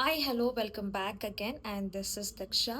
Hi hello welcome back again and this is Daksha.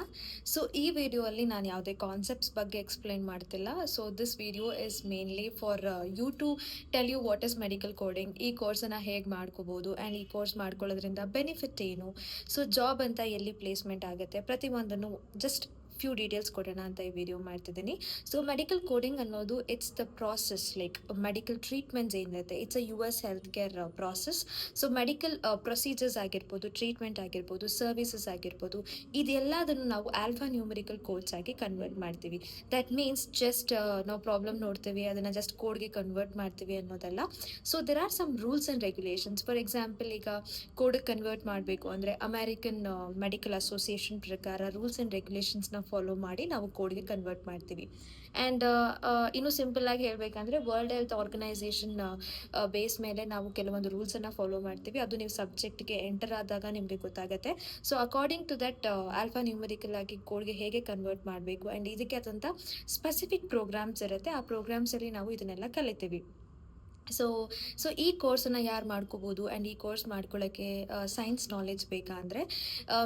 So ಈ ವಿಡಿಯೋಲ್ಲಿ ನಾನು ಯಾವುದೇ ಕಾನ್ಸೆಪ್ಟ್ಸ್ ಬಗ್ಗೆ ಎಕ್ಸ್ಪ್ಲೈನ್ ಮಾಡ್ತಿಲ್ಲ. So this video is mainly for you to tell you what is medical coding, ಈ ಕೋರ್ಸನ್ನು ಹೇಗೆ ಮಾಡ್ಕೋಬೋದು ಆ್ಯಂಡ್ ಈ ಕೋರ್ಸ್ ಮಾಡ್ಕೊಳ್ಳೋದ್ರಿಂದ ಬೆನಿಫಿಟ್ ಏನು, ಸೊ ಜಾಬ್ ಅಂತ ಎಲ್ಲಿ ಪ್ಲೇಸ್ಮೆಂಟ್ ಆಗುತ್ತೆ, ಪ್ರತಿಯೊಂದನ್ನು ಜಸ್ಟ್ ಫ್ಯೂ ಡೀಟೇಲ್ಸ್ ಕೊಡೋಣ ಅಂತ ಈ ವಿಡಿಯೋ ಮಾಡ್ತಿದ್ದೀನಿ. ಸೊ ಮೆಡಿಕಲ್ ಕೋಡಿಂಗ್ ಅನ್ನೋದು it's the process, like medical treatments ಏನಿರುತ್ತೆ, it's a US health care process. So medical procedures ಆಗಿರ್ಬೋದು, ಟ್ರೀಟ್ಮೆಂಟ್ ಆಗಿರ್ಬೋದು, ಸರ್ವಿಸಸ್ ಆಗಿರ್ಬೋದು, ಇದೆಲ್ಲದನ್ನು ನಾವು ಆಲ್ಫಾ ನ್ಯೂಮರಿಕಲ್ ಕೋಡ್ಸ್ ಆಗಿ ಕನ್ವರ್ಟ್ ಮಾಡ್ತೀವಿ. ದಟ್ ಮೀನ್ಸ್ ಜಸ್ಟ್ ನಾವು ಪ್ರಾಬ್ಲಮ್ ನೋಡ್ತೀವಿ, ಅದನ್ನು ಜಸ್ಟ್ ಕೋಡ್ಗೆ ಕನ್ವರ್ಟ್ ಮಾಡ್ತೀವಿ ಅನ್ನೋದಲ್ಲ. So there are some rules and regulations. For example, ಈಗ ಕೋಡಿಗೆ ಕನ್ವರ್ಟ್ ಮಾಡಬೇಕು ಅಂದರೆ ಅಮೇರಿಕನ್ ಮೆಡಿಕಲ್ ಅಸೋಸಿಯೇಷನ್ ಪ್ರಕಾರ ರೂಲ್ಸ್ ಆ್ಯಂಡ್ ರೆಗ್ಯುಲೇಷನ್ಸ್ನ ಫಾಲೋ ಮಾಡಿ ನಾವು ಕೋಡ್ಗೆ ಕನ್ವರ್ಟ್ ಮಾಡ್ತೀವಿ. ಆ್ಯಂಡ್ ಇನ್ನು ಸಿಂಪಲ್ ಆಗಿ ಹೇಳಬೇಕಂದ್ರೆ ವರ್ಲ್ಡ್ ಹೆಲ್ತ್ ಆರ್ಗನೈಸೇಷನ್ ಬೇಸ್ ಮೇಲೆ ನಾವು ಕೆಲವೊಂದು ರೂಲ್ಸನ್ನು ಫಾಲೋ ಮಾಡ್ತೀವಿ. ಅದು ನೀವು ಸಬ್ಜೆಕ್ಟ್ಗೆ ಎಂಟರ್ ಆದಾಗ ನಿಮಗೆ ಗೊತ್ತಾಗುತ್ತೆ. So according to that alpha numerical ಆಗಿ ಕೋಡ್ಗೆ ಹೇಗೆ ಕನ್ವರ್ಟ್ ಮಾಡಬೇಕು ಆ್ಯಂಡ್ ಇದಕ್ಕೆ ಆದಂಥ ಸ್ಪೆಸಿಫಿಕ್ ಪ್ರೋಗ್ರಾಮ್ಸ್ ಇರುತ್ತೆ. ಆ ಪ್ರೋಗ್ರಾಮ್ಸಲ್ಲಿ ನಾವು ಇದನ್ನೆಲ್ಲ ಕಲಿತೀವಿ. ಸೊ ಈ ಕೋರ್ಸನ್ನು ಯಾರು ಮಾಡ್ಕೋಬೋದು ಆ್ಯಂಡ್ ಈ ಕೋರ್ಸ್ ಮಾಡ್ಕೊಳ್ಳೋಕ್ಕೆ ಸೈನ್ಸ್ ನಾಲೆಜ್ ಬೇಕಾ ಅಂದರೆ,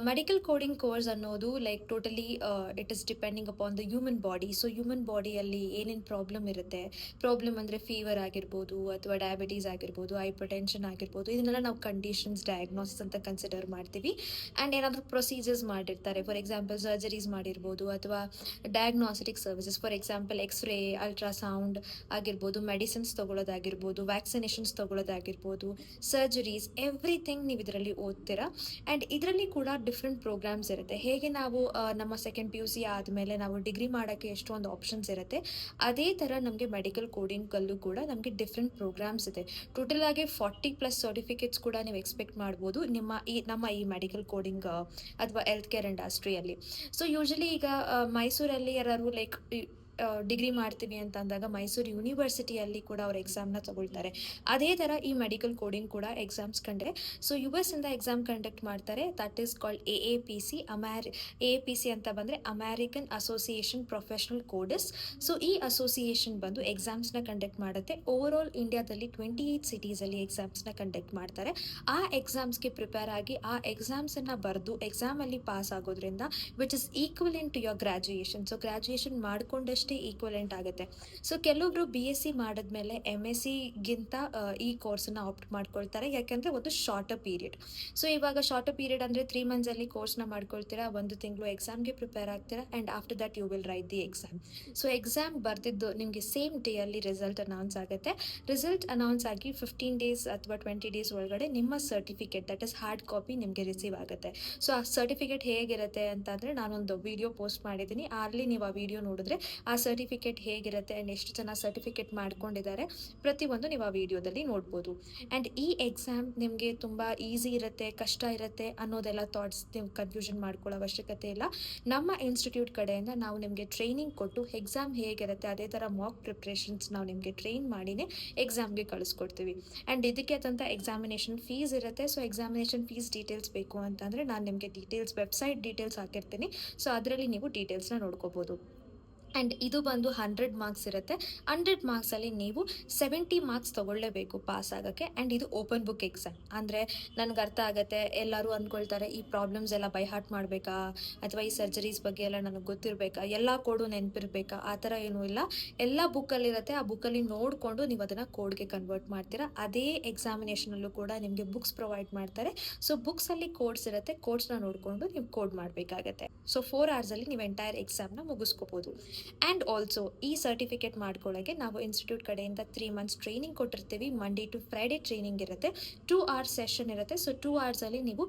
ಮೆಡಿಕಲ್ ಕೋಡಿಂಗ್ ಕೋರ್ಸ್ ಅನ್ನೋದು like totally it is depending upon the human body. So human ಬಾಡಿಯಲ್ಲಿ ಏನೇನು ಪ್ರಾಬ್ಲಮ್ ಇರುತ್ತೆ, ಪ್ರಾಬ್ಲಮ್ ಅಂದರೆ ಫೀವರ್ ಆಗಿರ್ಬೋದು ಅಥವಾ ಡಯಾಬಿಟೀಸ್ ಆಗಿರ್ಬೋದು, ಹೈಪರ್ಟೆನ್ಷನ್ ಆಗಿರ್ಬೋದು, ಇದನ್ನೆಲ್ಲ ನಾವು ಕಂಡೀಷನ್ಸ್ ಡಯಾಗ್ನೋಸಿಸ್ ಅಂತ ಕನ್ಸಿಡರ್ ಮಾಡ್ತೀವಿ. ಆ್ಯಂಡ್ ಏನಾದರೂ ಪ್ರೊಸೀಜರ್ಸ್ ಮಾಡಿರ್ತಾರೆ, ಫಾರ್ ಎಕ್ಸಾಂಪಲ್ ಸರ್ಜರೀಸ್ ಮಾಡಿರ್ಬೋದು ಅಥವಾ diagnostic services, for example X-ray, ultrasound ಆಗಿರ್ಬೋದು, ಮೆಡಿಸಿನ್ಸ್ ತೊಗೊಳ್ಳೋದಾಗಿರ್ಬೋದು, ವ್ಯಾಕ್ಸಿನೇಷನ್ಸ್ ತೊಗೊಳ್ಳೋದಾಗಿರ್ಬೋದು, ಸರ್ಜರೀಸ್, ಎವ್ರಿಥಿಂಗ್ ನೀವು ಇದರಲ್ಲಿ ಓದ್ತೀರಾ. ಆ್ಯಂಡ್ ಇದರಲ್ಲಿ ಕೂಡ ಡಿಫ್ರೆಂಟ್ ಪ್ರೋಗ್ರಾಮ್ಸ್ ಇರುತ್ತೆ. ಹೇಗೆ ನಾವು ನಮ್ಮ ಸೆಕೆಂಡ್ PUC ಆದಮೇಲೆ ನಾವು ಡಿಗ್ರಿ ಮಾಡೋಕ್ಕೆ ಎಷ್ಟೊಂದು ಆಪ್ಷನ್ಸ್ ಇರುತ್ತೆ, ಅದೇ ಥರ ನಮಗೆ ಮೆಡಿಕಲ್ ಕೋಡಿಂಗಲ್ಲೂ ಕೂಡ ನಮಗೆ ಡಿಫ್ರೆಂಟ್ ಪ್ರೋಗ್ರಾಮ್ಸ್ ಇದೆ. ಟೋಟಲ್ ಆಗಿ 40+ ಸರ್ಟಿಫಿಕೇಟ್ಸ್ ಕೂಡ ನೀವು ಎಕ್ಸ್ಪೆಕ್ಟ್ ಮಾಡ್ಬೋದು ನಮ್ಮ ಈ ಮೆಡಿಕಲ್ ಕೋಡಿಂಗ್ ಅಥವಾ ಹೆಲ್ತ್ ಕೇರ್ ಇಂಡಸ್ಟ್ರಿಯಲ್ಲಿ. ಸೊ ಯೂಶಲಿ ಈಗ ಮೈಸೂರಲ್ಲಿ ಯಾರು ಲೈಕ್ ಡಿಗ್ರಿ ಮಾಡ್ತೀವಿ ಅಂತ ಅಂದಾಗ ಮೈಸೂರು ಯೂನಿವರ್ಸಿಟಿಯಲ್ಲಿ ಕೂಡ ಅವ್ರು ಎಕ್ಸಾಮ್ನ ತಗೊಳ್ತಾರೆ. ಅದೇ ಥರ ಈ ಮೆಡಿಕಲ್ ಕೋಡಿಂಗ್ ಕೂಡ ಎಕ್ಸಾಮ್ಸ್ ಕಂಡ್ರೆ ಸೊ US ಇಂದ ಎಕ್ಸಾಮ್ ಕಂಡಕ್ಟ್ ಮಾಡ್ತಾರೆ. That is called AAPC. AAPC ಅಂತ ಬಂದರೆ ಅಮೇರಿಕನ್ ಅಸೋಸಿಯೇಷನ್ ಪ್ರೊಫೆಷನಲ್ ಕೋಡಸ್. ಸೊ ಈ ಅಸೋಸಿಯೇಷನ್ ಬಂದು ಎಕ್ಸಾಮ್ಸ್ನ ಕಂಡಕ್ಟ್ ಮಾಡುತ್ತೆ. ಓವರ್ ಆಲ್ ಇಂಡಿಯಾದಲ್ಲಿ 28 ಸಿಟೀಸಲ್ಲಿ ಎಕ್ಸಾಮ್ಸ್ನ ಕಂಡಕ್ಟ್ ಮಾಡ್ತಾರೆ. ಆ ಎಕ್ಸಾಮ್ಸ್ಗೆ ಪ್ರಿಪೇರ್ ಆಗಿ ಆ ಎಕ್ಸಾಮ್ಸನ್ನು ಬರೆದು ಎಕ್ಸಾಮಲ್ಲಿ ಪಾಸ್ ಆಗೋದ್ರಿಂದ which is equivalent to your graduation. So graduation ಮಾಡಿಕೊಂಡಷ್ಟೇ ಈಕ್ವಲೆಂಟ್ ಆಗುತ್ತೆ. ಸೊ ಕೆಲವೊಬ್ರು BSc ಮಾಡಿದ್ಮೇಲೆ MScಗಿಂತ ಈ ಕೋರ್ಸನ್ನು ಆಪ್ಟ್ ಮಾಡ್ಕೊಳ್ತಾರೆ, ಯಾಕೆಂದರೆ ಒಂದು ಶಾರ್ಟರ್ ಪೀರಿಯಡ್. ಸೊ ಇವಾಗ ಶಾರ್ಟರ್ ಪೀರಿಯಡ್ ಅಂದರೆ 3 ಮಂತ್ಸಲ್ಲಿ ಕೋರ್ಸ್ನ ಮಾಡ್ಕೊಳ್ತೀರಾ, 1 ತಿಂಗಳು ಎಕ್ಸಾಮ್ಗೆ ಪ್ರಿಪೇರ್ ಆಗ್ತೀರಾ and after that you will write the exam. So exam ಬರೆದಿದ್ದು ನಿಮಗೆ ಸೇಮ್ ಡೇಯಲ್ಲಿ ರಿಸಲ್ಟ್ ಅನೌನ್ಸ್ ಆಗುತ್ತೆ. ರಿಸಲ್ಟ್ ಅನೌನ್ಸ್ ಆಗಿ 15 ಡೇಸ್ ಅಥವಾ 20 ಡೇಸ್ ಒಳಗಡೆ ನಿಮ್ಮ certificate, that is hard copy, ನಿಮಗೆ ರಿಸೀವ್ ಆಗುತ್ತೆ. ಸೊ ಆ ಸರ್ಟಿಫಿಕೇಟ್ ಹೇಗಿರುತ್ತೆ ಅಂತಂದರೆ ನಾನೊಂದು ವಿಡಿಯೋ ಪೋಸ್ಟ್ ಮಾಡಿದ್ದೀನಿ, ಅಲ್ಲಿ ನೀವು ಆ ವಿಡಿಯೋ ನೋಡಿದ್ರೆ ಆ ಸರ್ಟಿಫಿಕೇಟ್ ಹೇಗಿರುತ್ತೆ ಆ್ಯಂಡ್ ಎಷ್ಟು ಜನ ಸರ್ಟಿಫಿಕೇಟ್ ಮಾಡ್ಕೊಂಡಿದ್ದಾರೆ ಪ್ರತಿಯೊಂದು ನೀವು ಆ ವಿಡಿಯೋದಲ್ಲಿ ನೋಡ್ಬೋದು. ಆ್ಯಂಡ್ ಈ ಎಕ್ಸಾಮ್ ನಿಮಗೆ ತುಂಬ ಈಸಿ ಇರುತ್ತೆ, ಕಷ್ಟ ಇರುತ್ತೆ ಅನ್ನೋದೆಲ್ಲ ಥಾಟ್ಸ್ ನೀವು ಕನ್ಫ್ಯೂಷನ್ ಮಾಡ್ಕೊಳ್ಳೋ ಅವಶ್ಯಕತೆ ಇಲ್ಲ. ನಮ್ಮ ಇನ್ಸ್ಟಿಟ್ಯೂಟ್ ಕಡೆಯಿಂದ ನಾವು ನಿಮಗೆ ಟ್ರೈನಿಂಗ್ ಕೊಟ್ಟು ಎಕ್ಸಾಮ್ ಹೇಗಿರುತ್ತೆ ಅದೇ ಥರ ಮಾಕ್ ಪ್ರಿಪ್ರೇಷನ್ಸ್ ನಾವು ನಿಮಗೆ ಟ್ರೈನ್ ಮಾಡಿನೇ ಎಕ್ಸಾಮ್ಗೆ ಕಳಿಸ್ಕೊಡ್ತೀವಿ. ಆ್ಯಂಡ್ ಇದಕ್ಕೆ ಆದಂಥ ಎಕ್ಸಾಮಿನೇಷನ್ ಫೀಸ್ ಇರುತ್ತೆ. ಸೊ ಎಕ್ಸಾಮಿನೇಷನ್ ಫೀಸ್ ಡೀಟೇಲ್ಸ್ ಬೇಕು ಅಂತಂದರೆ ನಾನು ನಿಮಗೆ ಡೀಟೇಲ್ಸ್, ವೆಬ್ಸೈಟ್ ಡೀಟೇಲ್ಸ್ ಹಾಕಿರ್ತೀನಿ. ಸೊ ಅದರಲ್ಲಿ ನೀವು ಡೀಟೇಲ್ಸ್ನ ನೋಡ್ಕೋಬೋದು. ಆ್ಯಂಡ್ ಇದು ಬಂದು 100 ಮಾರ್ಕ್ಸ್ ಇರುತ್ತೆ. 100 ಮಾರ್ಕ್ಸಲ್ಲಿ ನೀವು 70 ಮಾರ್ಕ್ಸ್ ತೊಗೊಳ್ಳೇಬೇಕು ಪಾಸ್ ಆಗೋಕ್ಕೆ. ಆ್ಯಂಡ್ ಇದು ಓಪನ್ ಬುಕ್ ಎಕ್ಸಾಮ್ ಅಂದರೆ ನನಗೆ ಅರ್ಥ ಆಗುತ್ತೆ, ಎಲ್ಲರೂ ಅಂದ್ಕೊಳ್ತಾರೆ ಈ ಪ್ರಾಬ್ಲಮ್ಸ್ ಎಲ್ಲ ಬೈ ಹಾರ್ಟ್ ಮಾಡಬೇಕಾ ಅಥವಾ ಈ ಸರ್ಜರೀಸ್ ಬಗ್ಗೆ ಎಲ್ಲ ನನಗೆ ಗೊತ್ತಿರಬೇಕಾ, ಎಲ್ಲ ಕೋಡು ನೆನಪಿರಬೇಕಾ, ಆ ಥರ ಏನೂ ಇಲ್ಲ. ಎಲ್ಲ ಬುಕ್ಕಲ್ಲಿರುತ್ತೆ, ಆ ಬುಕ್ಕಲ್ಲಿ ನೋಡಿಕೊಂಡು ನೀವು ಅದನ್ನು ಕೋಡ್ಗೆ ಕನ್ವರ್ಟ್ ಮಾಡ್ತೀರಾ. ಅದೇ ಎಕ್ಸಾಮಿನೇಷನಲ್ಲೂ ಕೂಡ ನಿಮಗೆ ಬುಕ್ಸ್ ಪ್ರೊವೈಡ್ ಮಾಡ್ತಾರೆ. ಸೊ ಬುಕ್ಸಲ್ಲಿ ಕೋಡ್ಸ್ ಇರುತ್ತೆ, ಕೋಡ್ಸ್ನ ನೋಡಿಕೊಂಡು ನೀವು ಕೋಡ್ ಮಾಡಬೇಕಾಗತ್ತೆ. ಸೊ 4 ಅವರ್ಸಲ್ಲಿ ನೀವು ಎಂಟೈರ್ ಎಕ್ಸಾಮ್ನ ಮುಗಿಸ್ಕೋಬೋದು. ಆ್ಯಂಡ್ ಆಲ್ಸೋ ಈ ಸರ್ಟಿಫಿಕೇಟ್ ಮಾಡ್ಕೊಳ್ಳೋಕ್ಕೆ ನಾವು ಇನ್ಸ್ಟಿಟ್ಯೂಟ್ ಕಡೆಯಿಂದ 3 ಮಂತ್ಸ್ ಟ್ರೈನಿಂಗ್ ಕೊಟ್ಟಿರ್ತೀವಿ. ಮಂಡೇ ಟು ಫ್ರೈಡೇ ಟ್ರೈನಿಂಗ್ ಇರುತ್ತೆ, 2 ಅವರ್ಸ್ ಸೆಷನ್ ಇರುತ್ತೆ. ಸೊ 2 ಅವರ್ಸಲ್ಲಿ ನೀವು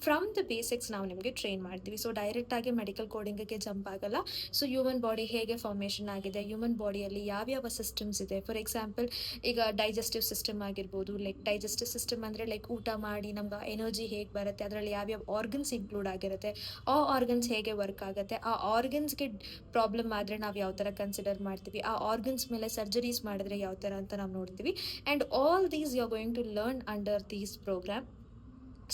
ಫ್ರಮ್ ದ ಬೇಸಿಕ್ಸ್ ನಾವು ನಿಮಗೆ ಟ್ರೈನ್ ಮಾಡ್ತೀವಿ. ಸೊ ಡೈರೆಕ್ಟಾಗಿ ಮೆಡಿಕಲ್ ಕೋಡಿಂಗಿಗೆ ಜಂಪ್ ಆಗಲ್ಲ. ಸೊ ಹ್ಯೂಮನ್ ಬಾಡಿ ಹೇಗೆ ಫಾರ್ಮೇಷನ್ ಆಗಿದೆ, ಹ್ಯೂಮನ್ ಬಾಡಿಯಲ್ಲಿ ಯಾವ್ಯಾವ ಸಿಸ್ಟಮ್ಸ್ ಇದೆ, ಫಾರ್ ಎಕ್ಸಾಂಪಲ್ ಈಗ ಡೈಜೆಸ್ಟಿವ್ ಸಿಸ್ಟಮ್ ಆಗಿರ್ಬೋದು. ಲೈಕ್ ಡೈಜೆಸ್ಟಿವ್ ಸಿಸ್ಟಮ್ ಅಂದರೆ ಲೈಕ್ ಊಟ ಮಾಡಿ ನಮ್ಗೆ ಎನರ್ಜಿ ಹೇಗೆ ಬರುತ್ತೆ, ಅದರಲ್ಲಿ ಯಾವ್ಯಾವ ಆರ್ಗನ್ಸ್ ಇನ್ಕ್ಲೂಡ್ ಆಗಿರುತ್ತೆ, ಆ ಆರ್ಗನ್ಸ್ ಹೇಗೆ ವರ್ಕ್ ಆಗುತ್ತೆ, ಆ ಆರ್ಗನ್ಸ್ಗೆ ಪ್ರಾಬ್ಲಮ್ ಆದರೆ ನಾವು ಯಾವ ಥರ ಕನ್ಸಿಡರ್ ಮಾಡ್ತೀವಿ, ಆ ಆರ್ಗನ್ಸ್ ಮೇಲೆ ಸರ್ಜರೀಸ್ ಮಾಡಿದ್ರೆ ಯಾವ ಥರ ಅಂತ ನಾವು ನೋಡ್ತೀವಿ. And all these you are going to learn under these programme.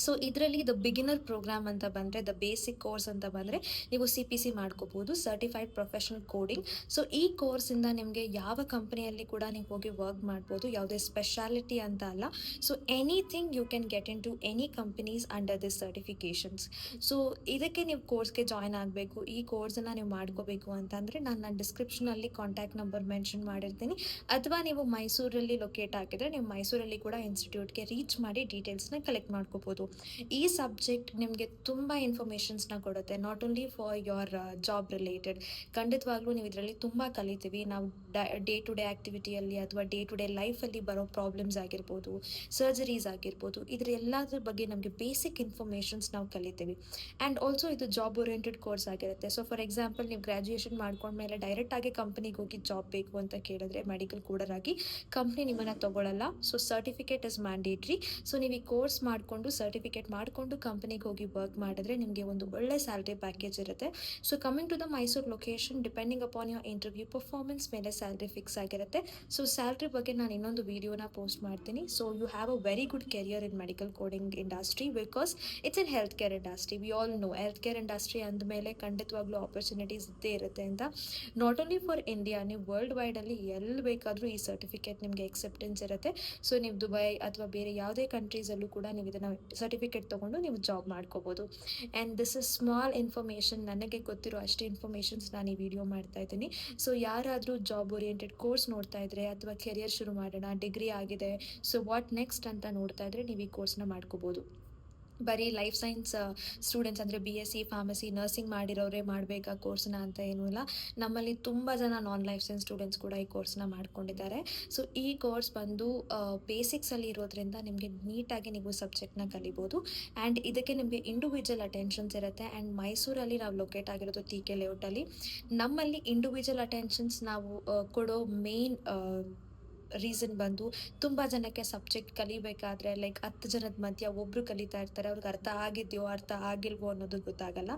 So ಇದರಲ್ಲಿ ದ ಬಿಗಿನರ್ ಪ್ರೋಗ್ರಾಮ್ ಅಂತ ಬಂದರೆ, ದ ಬೇಸಿಕ್ ಕೋರ್ಸ್ ಅಂತ ಬಂದರೆ ನೀವು CPC ಮಾಡ್ಕೋಬೋದು, ಸರ್ಟಿಫೈಡ್ ಪ್ರೊಫೆಷನಲ್ ಕೋಡಿಂಗ್. ಸೊ ಈ ಕೋರ್ಸಿಂದ ನಿಮಗೆ ಯಾವ ಕಂಪನಿಯಲ್ಲಿ ಕೂಡ ನೀವು ಹೋಗಿ ವರ್ಕ್ ಮಾಡ್ಬೋದು, ಯಾವುದೇ ಸ್ಪೆಷಾಲಿಟಿ ಅಂತ ಅಲ್ಲ. So anything you can get in to any companies under this certifications. So ಇದಕ್ಕೆ ನೀವು ಕೋರ್ಸ್ಗೆ ಜಾಯ್ನ್ ಆಗಬೇಕು, ಈ ಕೋರ್ಸನ್ನು ನೀವು ಮಾಡ್ಕೋಬೇಕು ಅಂತಂದರೆ ನಾನು ಡಿಸ್ಕ್ರಿಪ್ಷನಲ್ಲಿ ಕಾಂಟ್ಯಾಕ್ಟ್ ನಂಬರ್ ಮೆನ್ಷನ್ ಮಾಡಿರ್ತೀನಿ. ಅಥವಾ ನೀವು ಮೈಸೂರಲ್ಲಿ ಲೊಕೇಟ್ ಆಗಿದ್ರೆ ನೀವು ಮೈಸೂರಲ್ಲಿ ಕೂಡ ಇನ್ಸ್ಟಿಟ್ಯೂಟ್ಗೆ ರೀಚ್ ಮಾಡಿ ಡೀಟೇಲ್ಸ್ನ ಕಲೆಕ್ಟ್ ಮಾಡ್ಕೋಬೋದು. ಈ ಸಬ್ಜೆಕ್ಟ್ ನಿಮಗೆ ತುಂಬ ಇನ್ಫಾರ್ಮೇಷನ್ಸ್ನ ಕೊಡುತ್ತೆ, not only for your job related. ಖಂಡಿತವಾಗ್ಲೂ ನೀವು ಇದರಲ್ಲಿ ತುಂಬ ಕಲಿತೀವಿ. ನಾವು ಡೇ ಟು ಡೇ ಆ್ಯಕ್ಟಿವಿಟಿಯಲ್ಲಿ ಅಥವಾ ಡೇ ಟು ಡೇ ಲೈಫಲ್ಲಿ ಬರೋ ಪ್ರಾಬ್ಲಮ್ಸ್ ಆಗಿರ್ಬೋದು, ಸರ್ಜರೀಸ್ ಆಗಿರ್ಬೋದು, ಇದ್ರ ಎಲ್ಲದ್ರ ಬಗ್ಗೆ ನಮಗೆ ಬೇಸಿಕ್ ಇನ್ಫಾರ್ಮೇಷನ್ಸ್ ನಾವು ಕಲಿತೀವಿ. ಆ್ಯಂಡ್ ಆಲ್ಸೋ ಇದು ಜಾಬ್ ಓರಿಯೆಂಟೆಡ್ ಕೋರ್ಸ್ ಆಗಿರುತ್ತೆ. ಸೊ ಫಾರ್ ಎಕ್ಸಾಂಪಲ್, ನೀವು ಗ್ರ್ಯಾಜುಯೇಷನ್ ಮಾಡ್ಕೊಂಡ್ಮೇಲೆ ಡೈರೆಕ್ಟಾಗಿ ಕಂಪ್ನಿಗೆ ಹೋಗಿ ಜಾಬ್ ಬೇಕು ಅಂತ ಕೇಳಿದ್ರೆ ಮೆಡಿಕಲ್ ಕೋಡರ್ ಆಗಿ ಕಂಪ್ನಿ ನಿಮ್ಮನ್ನು ತೊಗೊಳ್ಳಲ್ಲ. So certificate is mandatory. So ನೀವು ಈ ಕೋರ್ಸ್ ಮಾಡಿಕೊಂಡು ಸರ್ಟಿಫಿಕೇಟ್ ಮಾಡಿಕೊಂಡು ಕಂಪನಿಗೆ ಹೋಗಿ ವರ್ಕ್ ಮಾಡಿದ್ರೆ ನಿಮಗೆ ಒಂದು ಒಳ್ಳೆ ಸ್ಯಾಲ್ರಿ ಪ್ಯಾಕೇಜ್ ಇರುತ್ತೆ. So coming to the Mysuru location, depending upon your interview performance ಮೇಲೆ ಸ್ಯಾಲ್ರಿ ಫಿಕ್ಸ್ ಆಗಿರುತ್ತೆ. ಸೊ ಸ್ಯಾಲ್ರಿ ಬಗ್ಗೆ ನಾನು ಇನ್ನೊಂದು ವೀಡಿಯೋನ ಪೋಸ್ಟ್ ಮಾಡ್ತೀನಿ. So you have a very good career in medical coding industry, because it's in health care industry. We all know health care industry ಅಂದಮೇಲೆ ಖಂಡಿತವಾಗ್ಲೂ opportunities ಇದ್ದೇ ಇರುತ್ತೆ ಅಂತ. ನಾಟ್ ಓನ್ಲಿ ಫಾರ್ ಇಂಡಿಯಾ, ನೀವು ವರ್ಲ್ಡ್ ವೈಡಲ್ಲಿ ಎಲ್ಲಿ ಬೇಕಾದರೂ ಈ ಸರ್ಟಿಫಿಕೇಟ್ ನಿಮಗೆ ಎಕ್ಸೆಪ್ಟೆನ್ಸ್ ಇರುತ್ತೆ. ಸೊ ನೀವು ದುಬೈ ಅಥವಾ ಬೇರೆ ಯಾವುದೇ ಕಂಟ್ರೀಸಲ್ಲೂ ಕೂಡ ನೀವು ಇದನ್ನು ಸರ್ಟಿಫಿಕೇಟ್ ತೊಗೊಂಡು ನೀವು ಜಾಬ್ ಮಾಡ್ಕೋಬೋದು. And this is small information, ನನಗೆ ಗೊತ್ತಿರೋ ಅಷ್ಟು ಇನ್ಫಾರ್ಮೇಷನ್ಸ್ ನಾನು ಈ ವಿಡಿಯೋ ಮಾಡ್ತಾ ಇದ್ದೀನಿ. ಸೊ ಯಾರಾದರೂ ಜಾಬ್ ಓರಿಯೆಂಟೆಡ್ ಕೋರ್ಸ್ ನೋಡ್ತಾ ಇದ್ರೆ ಅಥವಾ ಕೆರಿಯರ್ ಶುರು ಮಾಡೋಣ, ಡಿಗ್ರಿ ಆಗಿದೆ, ಸೊ ವಾಟ್ ನೆಕ್ಸ್ಟ್ ಅಂತ ನೋಡ್ತಾ ಇದ್ರೆ ನೀವು ಈ ಕೋರ್ಸ್ನ ಮಾಡ್ಕೋಬೋದು. ಬರೀ ಲೈಫ್ ಸೈನ್ಸ್ ಸ್ಟೂಡೆಂಟ್ಸ್ ಅಂದರೆ BSc ಫಾರ್ಮಸಿ ನರ್ಸಿಂಗ್ ಮಾಡಿರೋರೇ ಮಾಡಬೇಕಾ ಕೋರ್ಸ್ನ ಅಂತ ಏನೂ ಇಲ್ಲ. ನಮ್ಮಲ್ಲಿ ತುಂಬ ಜನ ನಾನ್ ಲೈಫ್ ಸೈನ್ಸ್ ಸ್ಟೂಡೆಂಟ್ಸ್ ಕೂಡ ಈ ಕೋರ್ಸ್ನ ಮಾಡ್ಕೊಂಡಿದ್ದಾರೆ. ಸೊ ಈ ಕೋರ್ಸ್ ಬಂದು ಬೇಸಿಕ್ಸಲ್ಲಿ ಇರೋದ್ರಿಂದ ನಿಮಗೆ ನೀಟಾಗಿ ನೀವು ಸಬ್ಜೆಕ್ಟ್ನ ಕಲಿಬೋದು. ಆ್ಯಂಡ್ ಇದಕ್ಕೆ ನಿಮಗೆ ಇಂಡಿವಿಜುವಲ್ ಅಟೆನ್ಷನ್ಸ್ ಇರುತ್ತೆ. ಆ್ಯಂಡ್ ಮೈಸೂರಲ್ಲಿ ನಾವು ಲೊಕೇಟ್ ಆಗಿರೋದು TK ಲೇಔಟಲ್ಲಿ. ನಮ್ಮಲ್ಲಿ ಇಂಡಿವಿಜುವಲ್ ಅಟೆನ್ಷನ್ಸ್ ನಾವು ಕೊಡೋ ಮೇನ್ ರೀಸನ್ ಬಂದು, ತುಂಬ ಜನಕ್ಕೆ ಸಬ್ಜೆಕ್ಟ್ ಕಲಿಬೇಕಾದ್ರೆ ಲೈಕ್ 10 ಜನದ ಮಧ್ಯ ಒಬ್ಬರು ಕಲಿತಾ ಇರ್ತಾರೆ, ಅವ್ರಿಗೆ ಅರ್ಥ ಆಗಿದೆಯೋ ಅರ್ಥ ಆಗಿಲ್ವೋ ಅನ್ನೋದು ಗೊತ್ತಾಗಲ್ಲ.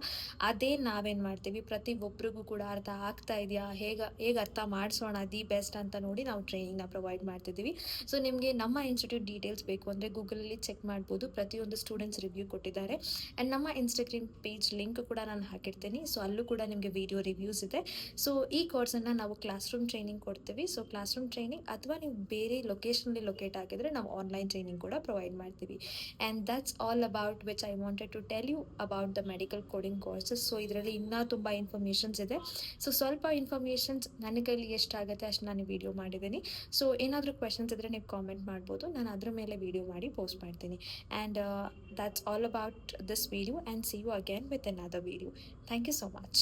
ಅದೇ ನಾವೇನು ಮಾಡ್ತೀವಿ, ಪ್ರತಿ ಒಬ್ರಿಗೂ ಕೂಡ ಅರ್ಥ ಆಗ್ತಾ ಇದೆಯಾ, ಹೇಗೆ ಅರ್ಥ ಮಾಡಿಸೋಣ ದಿ ಬೆಸ್ಟ್ ಅಂತ ನೋಡಿ ನಾವು ಟ್ರೈನಿಂಗ್ನ ಪ್ರೊವೈಡ್ ಮಾಡ್ತಿದ್ದೀವಿ. ಸೊ ನಿಮಗೆ ನಮ್ಮ ಇನ್ಸ್ಟಿಟ್ಯೂಟ್ ಡೀಟೇಲ್ಸ್ ಬೇಕು ಅಂದರೆ ಗೂಗಲಲ್ಲಿ ಚೆಕ್ ಮಾಡ್ಬೋದು, ಪ್ರತಿಯೊಂದು ಸ್ಟೂಡೆಂಟ್ಸ್ ರಿವ್ಯೂ ಕೊಟ್ಟಿದ್ದಾರೆ. ಆ್ಯಂಡ್ ನಮ್ಮ ಇನ್ಸ್ಟಾಗ್ರಾಮ್ ಪೇಜ್ ಲಿಂಕ್ ಕೂಡ ನಾನು ಹಾಕಿರ್ತೀನಿ. ಸೊ ಅಲ್ಲೂ ಕೂಡ ನಿಮಗೆ ವಿಡಿಯೋ ರಿವ್ಯೂಸ್ ಇದೆ. ಸೊ ಈ ಕೋರ್ಸನ್ನು ನಾವು ಕ್ಲಾಸ್ ರೂಮ್ ಟ್ರೈನಿಂಗ್ ಕೊಡ್ತೀವಿ. ಸೊ ಕ್ಲಾಸ್ ರೂಮ್ ಟ್ರೈನಿಂಗ್ ಅಥವಾ ನೀವು ಬೇರೆ ಲೊಕೇಶನಲ್ಲಿ ಲೊಕೇಟ್ ಆಗಿದ್ರೆ ನಾವು ಆನ್ಲೈನ್ ಟ್ರೈನಿಂಗ್ ಕೂಡ ಪ್ರೊವೈಡ್ ಮಾಡ್ತೀವಿ. And that's all about which I wanted to tell you about the medical coding courses. So ಇದರಲ್ಲಿ ಇನ್ನೂ ತುಂಬ ಇನ್ಫಾರ್ಮೇಷನ್ಸ್ ಇದೆ. ಸೊ ಸ್ವಲ್ಪ ಇನ್ಫಾರ್ಮೇಷನ್ಸ್ ನನ್ನ ಕೈಲಿ ಎಷ್ಟಾಗುತ್ತೆ ಅಷ್ಟು ನಾನು ವಿಡಿಯೋ ಮಾಡಿದ್ದೀನಿ. ಸೊ ಏನಾದರೂ ಕ್ವೆಶನ್ಸ್ ಇದ್ದರೆ ನೀವು ಕಾಮೆಂಟ್ ಮಾಡ್ಬೋದು, ನಾನು ಅದ್ರ ಮೇಲೆ ವಿಡಿಯೋ ಮಾಡಿ ಪೋಸ್ಟ್ ಮಾಡ್ತೀನಿ. And that's all about this video, and see you again with another video. Thank you so much.